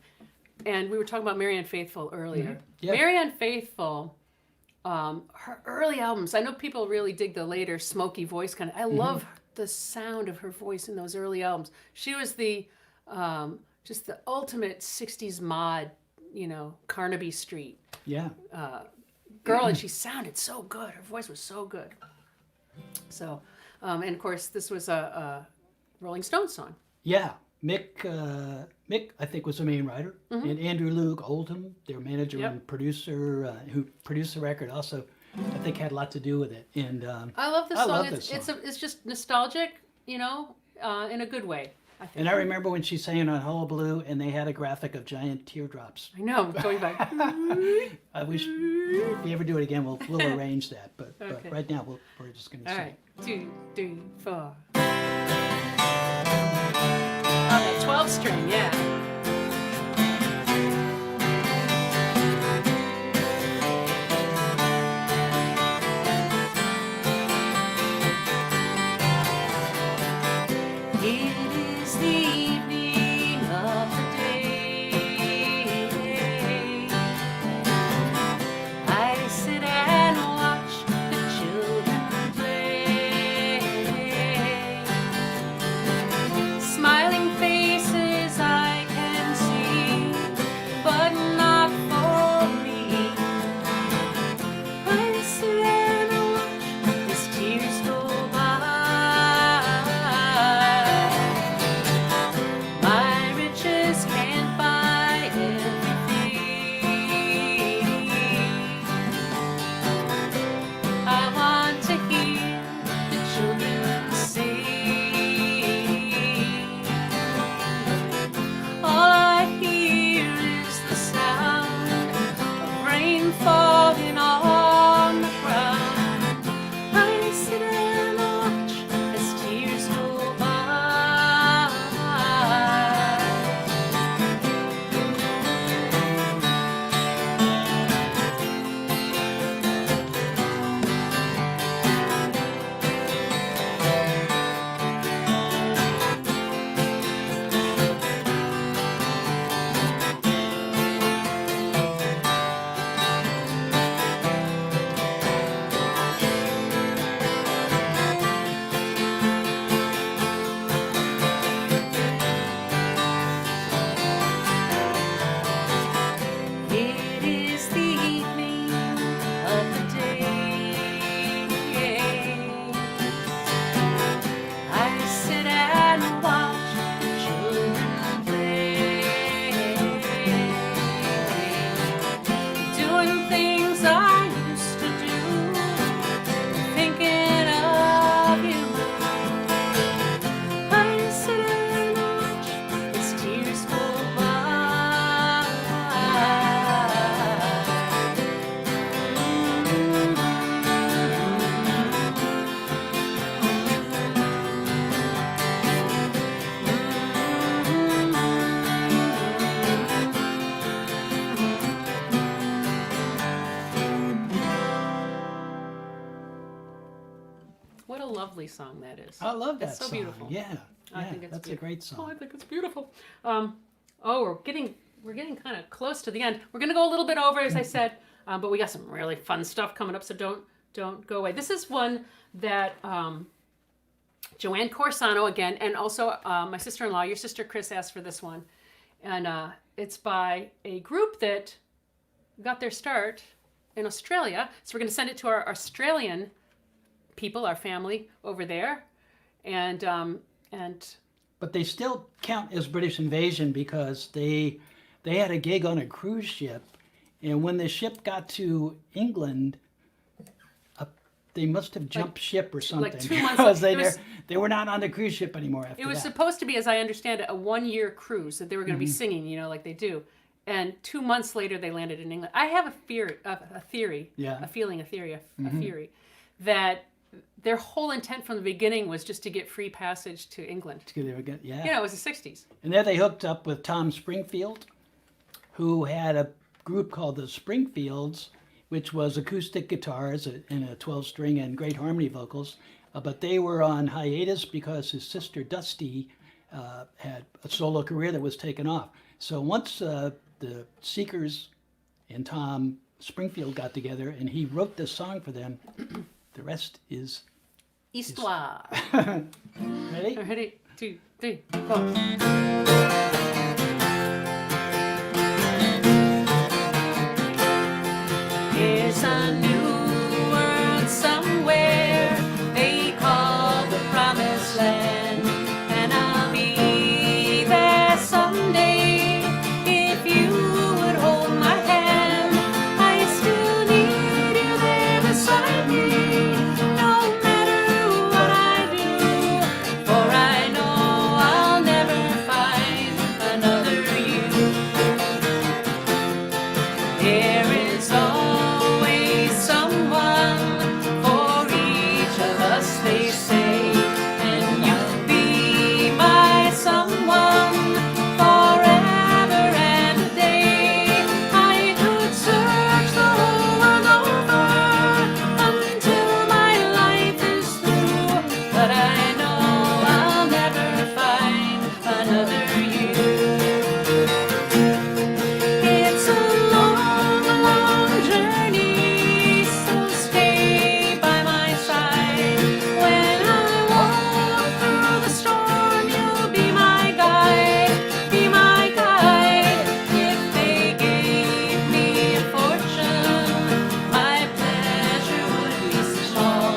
And we were talking about Marianne Faithfull earlier. Yeah. Marianne Faithfull, her early albums, I know people really dig the later smoky voice kind of. I love the sound of her voice in those early albums. She was the just the ultimate 60s mod, you know, Carnaby Street Yeah. girl, and she sounded so good. Her voice was so good. So, and of course, this was a Rolling Stones song. Yeah. Mick, I think, was the main writer, and Andrew Loog Oldham, their manager Yep. and producer, who produced the record, also, I think, had a lot to do with it. And I love this I song. love It's this song. it's just nostalgic, you know, in a good way. I think. And I remember when she sang it on Hullabaloo, and they had a graphic of giant teardrops. I know. Going back. I wish if we ever do it again, we'll arrange that. But Okay. right now, we're just going to All sing. right. 2, 3, 4. On the 12 string, yeah. It is the evening of the day. I sit and watch the children play. Smiling faces I can see, but not for me. I sit and watch as tears go by. My riches can't buy everything. What a lovely song that is. I love that It's so song. beautiful. Yeah, I yeah, think it's that's a beautiful. great Oh, song. I think it's beautiful. We're getting kind of close to the end. We're gonna go a little bit over, as I said, but we got some really fun stuff coming up. So don't go away. This is one that Joanne Corsano again, and also my sister-in-law, your sister Chris, asked for this one, and it's by a group that got their start in Australia. So we're gonna send it to our Australian people, our family over there, and But they still count as British invasion because they had a gig on a cruise ship, and when the ship got to England, they must have jumped ship or something. 2 months because it they were not on the cruise ship anymore after It was that. supposed to be, as I understand it, a 1-year cruise that they were going to be singing, like they do. And 2 months later, they landed in England. I have a theory, Yeah. a theory, that their whole intent from the beginning was just to get free passage to England. They were good, yeah. It was the 60s. And there they hooked up with Tom Springfield, who had a group called the Springfields, which was acoustic guitars and a 12-string and great harmony vocals. But they were on hiatus because his sister Dusty had a solo career that was taken off. So once the Seekers and Tom Springfield got together and he wrote this song for them, the rest is... Histoire. Ready? Ready? 2, 3, 4. There's a new world somewhere they call the Promised Land, and I'll be there someday if you would hold my hand. I still need you there beside me, no matter what I do, for I know I'll never find another you. There is always someone for each of us, they say, and you'll be my someone forever and a day. I could search the whole world over until my life is through, but I know I'll never find another you. It's a long, long journey, so stay by my side. When I walk through the storm, you'll be my guide, be my guide. If they gave me a fortune, my pleasure would be small.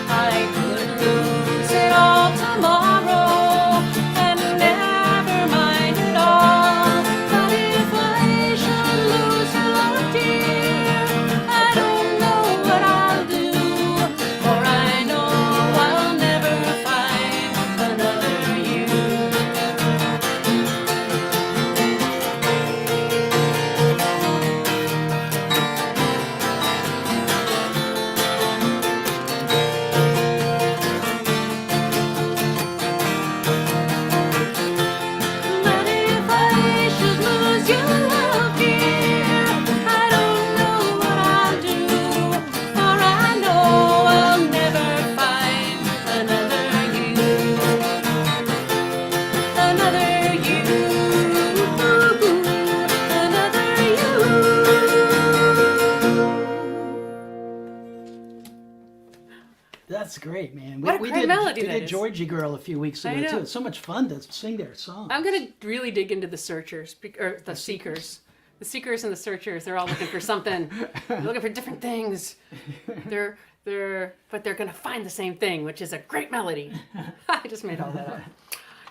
I could lose it all tomorrow and never mind at all. But if I should lose your love, dear, I don't know what I'll do, for I know I'll never find another you. But if I should lose your love, dear, I don't know what I'll do, for I know I'll never find another you, another you, another you. That's great, man. What a great did, melody we that did is. Georgie Girl a few weeks I ago, know. too. It's so much fun to sing their song. I'm gonna really dig into the Searchers, or the Seekers. The Seekers and the Searchers, they're all looking for something. They're looking for different things. But they're gonna find the same thing, which is a great melody. I just made all that up.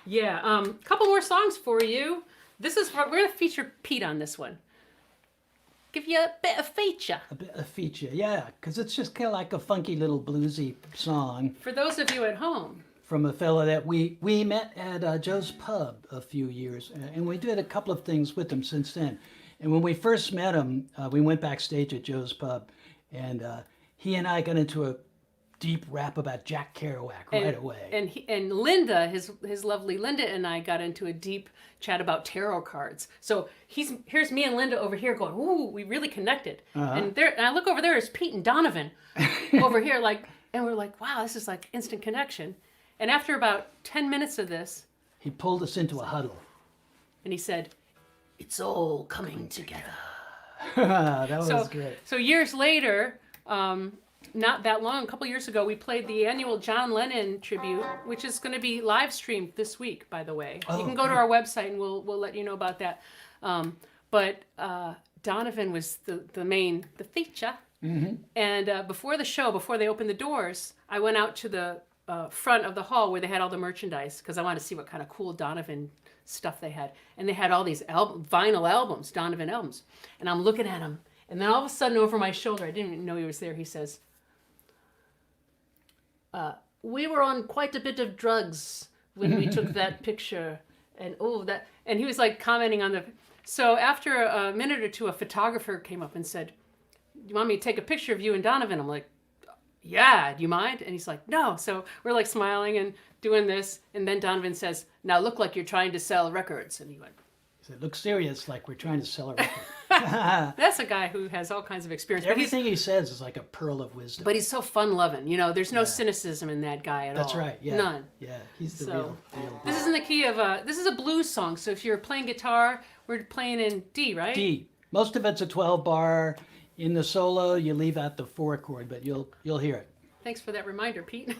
Yeah, couple more songs for you. We're gonna feature Pete on this one. Give you a bit of feature. A feature, yeah, because it's just kind of like a funky little bluesy song For those of you at home, from a fella that we met at Joe's Pub a few years, and we did a couple of things with him since then. And when we first met him, we went backstage at Joe's Pub, and he and I got into a deep rap about Jack Kerouac right away. And Linda, his lovely Linda, and I got into a deep chat about tarot cards. So here's me and Linda over here going, ooh, we really connected. And I look over there, it's Pete and Donovan over here, like And we're like, wow, this is like instant connection. And after about 10 minutes of this, He pulled us into a huddle. and he said, it's all coming together. That was So, great. so years later, not that long, a couple years ago, we played the annual John Lennon tribute, which is going to be live streamed this week, by the way. You can go to our website and we'll let you know about that. But Donovan was the feature. And before the show, before they opened the doors, I went out to the front of the hall where they had all the merchandise because I wanted to see what kind of cool Donovan stuff they had. And they had all these vinyl albums, Donovan albums. And I'm looking at them. And then all of a sudden over my shoulder, I didn't even know he was there, he says, we were on quite a bit of drugs when we took that picture. And and he was like commenting on so after a minute or two, a photographer came up and said, do you want me to take a picture of you and Donovan? I'm like, yeah, do you mind? And he's like, no. So we're like smiling and doing this. And then Donovan says, now look like you're trying to sell records. And he went, He said, look serious, like we're trying to sell a record. that's a guy who has all kinds of experience. Everything he says is like a pearl of wisdom. But he's so fun loving. You know, there's no cynicism in that guy at all. That's right. Yeah. None. Yeah. He's the So, real This is in the key of this is a blues song. So if you're playing guitar, we're playing in D, right? D. Most of it's a 12 bar. In the solo, you leave out the 4 chord, but you'll hear it. Thanks for that reminder, Pete.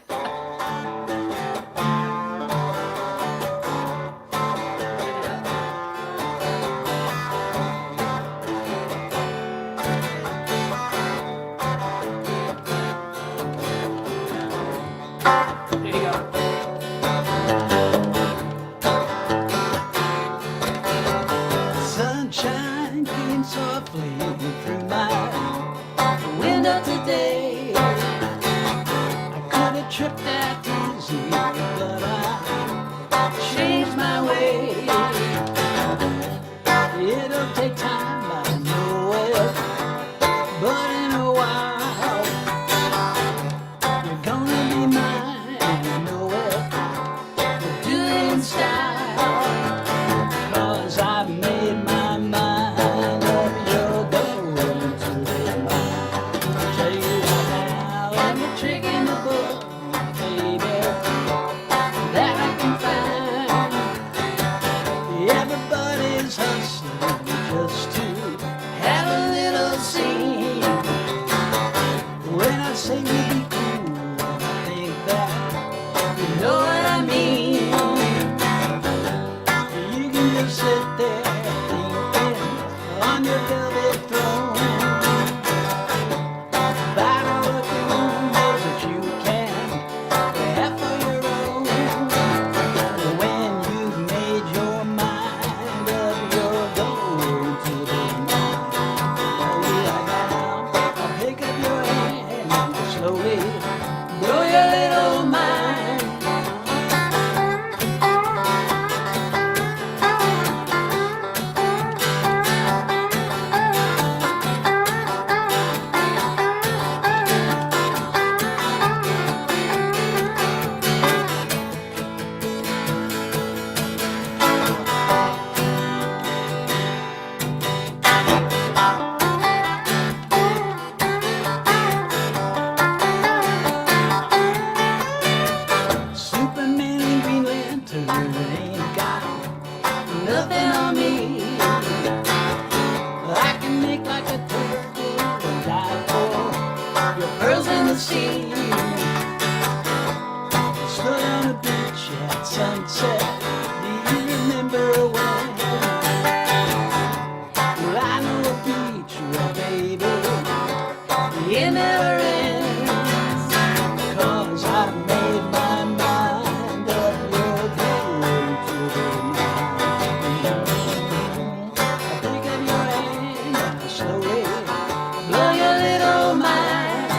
There you go. Sunshine came softly through my window today. I could have tripped that easy, but I changed my way. It'll take time, I know it, but in a while you're gonna be mine. I know it. We'll do it in style, 'cause I've made my mind up. You're going to be mine. Tell you now, every trick in the book, baby, that I can find. Everybody's hustling just to have a little scene. When I say you be cool, I think that you know what I mean. You can just sit there thinking on your velvet throne. By the look in the windows that you can have for your own. When you've made your mind up, you're going to be mine. Right now, I'll pick up your hand and slowly blow your little mind. Superman and Green Lantern ain't got nothing on me. I can make like a turtle and dive for your pearls in the sea. Stood on a beach at sunset. Do you remember when? Well, I know a beach where, baby, it never ends. 'Cause I made my mind up. You're going to be mine. I pick up your hand and I slowly blow your little mind.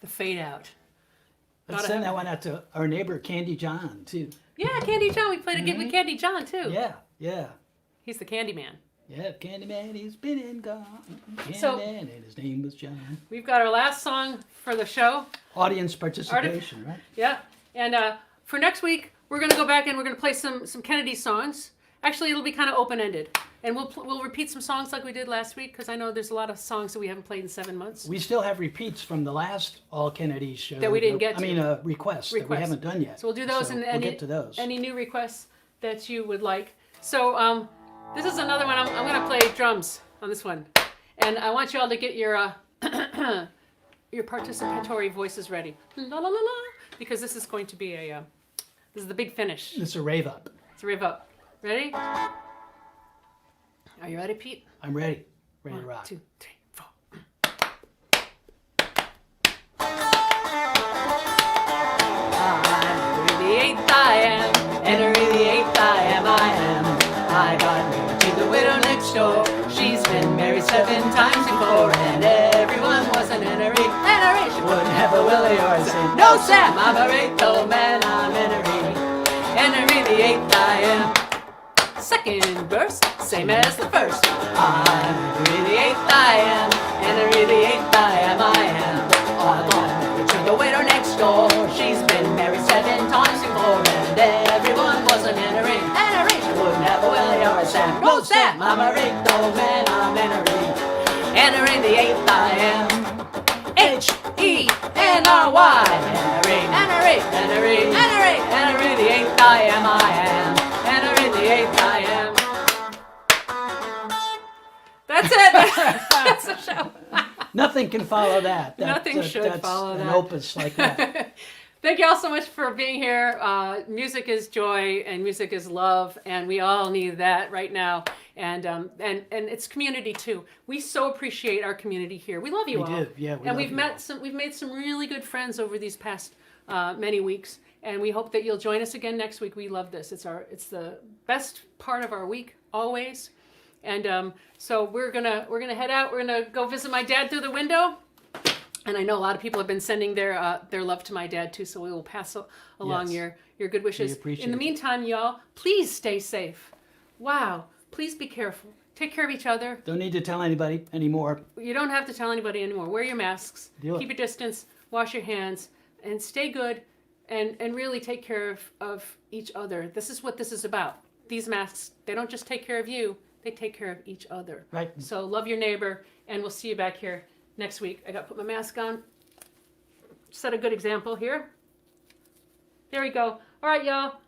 The fade out. Let's send that one out to our neighbor Candy John too. Yeah, Candy John. We played a gig with Candy John too. Yeah, yeah, He's the candy man. Yeah, Candyman, he's been and gone. Candyman, So- and his name was John. We've got our last song for the show. Audience participation, right? Yeah. And for next week, we're going to go back and we're going to play some Kennedy songs. Actually, it'll be kind of open-ended. And we'll repeat some songs like we did last week because I know there's a lot of songs that we haven't played in 7 months. We still have repeats from the last All Kennedy show. That we didn't get I to. mean, requests that we Requests. haven't done yet. So we'll do those and we'll get to those. any new requests that you would like. So this is another one. I'm going to play drums on this one. And I want you all to get your your participatory voices ready. La la la la. Because this is going to be this is the big finish. It's a rave up. It's a rev up. Ready? Are you ready, Pete? I'm ready. Ready to 1, rock. 2, 3, 4. I'm the 8th I am, Henry the 8th I am. I got married to the widow next door. She's been married 7 times before, and everyone was an Henry. Henry, she wouldn't have a Willie or a Sam. No Sam, I'm a 8th old man, I'm Henry. Henry the 8th I am. Second verse, same as the first. I'm Henry the 8th I am, Henry the 8th I am. I got married to the widow next door. She's been married 7 times before, and everyone was an Henry. Henry, she wouldn't have a Willie or a Sam. No Sam, I'm a 8th old man, I'm Henry. Henry the 8th I am. Henry. Henry, Henry, Henry, Henry the 8th I am. Henry the 8th I am. That's it. That's the show. Nothing can follow that. Nothing should that's follow an that. opus like that. Thank you all so much for being here. Music is joy and music is love, and we all need that right now. And it's community too. We so appreciate our community here. We love you We all. do, yeah, we and love we've you met we've made some really good friends over these past many weeks, and we hope that you'll join us again next week. We love this. It's the best part of our week always. And so we're gonna head out. We're gonna go visit my dad through the window. And I know a lot of people have been sending their love to my dad too, so we will pass along Yes. your good wishes. appreciate In the it. meantime, y'all, please stay safe. Wow, please be careful. Take care of each other. Don't need to tell anybody anymore. You don't have to tell anybody anymore. Wear your masks. Do it. Keep your distance. Wash your hands, and stay good. And really take care of each other. This is what this is about. These masks, they don't just take care of you. They take care of each other. Right. So love your neighbor, and we'll see you back here next week. I got to put my mask on. Set a good example here. There we go. All right, y'all.